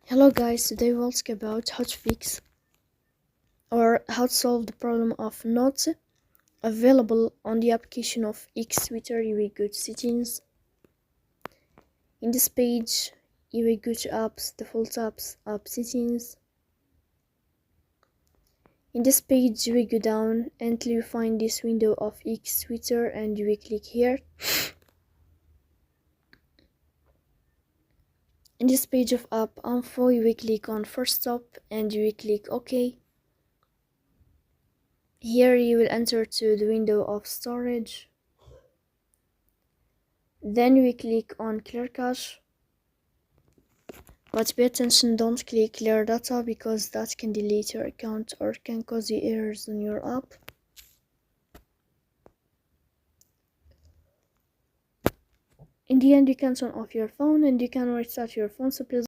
Hello guys, today we'll talk about how to fix or how to solve the problem of not available on the application of X Twitter. You will go to settings. In this page you will go to apps, default apps, app settings. In this page you will go down until you find this window of X Twitter and you will click here. In this page of app info you will click on first stop and you will click OK. Here you will enter to the window of storage. Then we click on clear cache, but pay attention, don't click clear data because that can delete your account or can cause you errors on your app. In the end you can turn off your phone and you can restart your phone, so please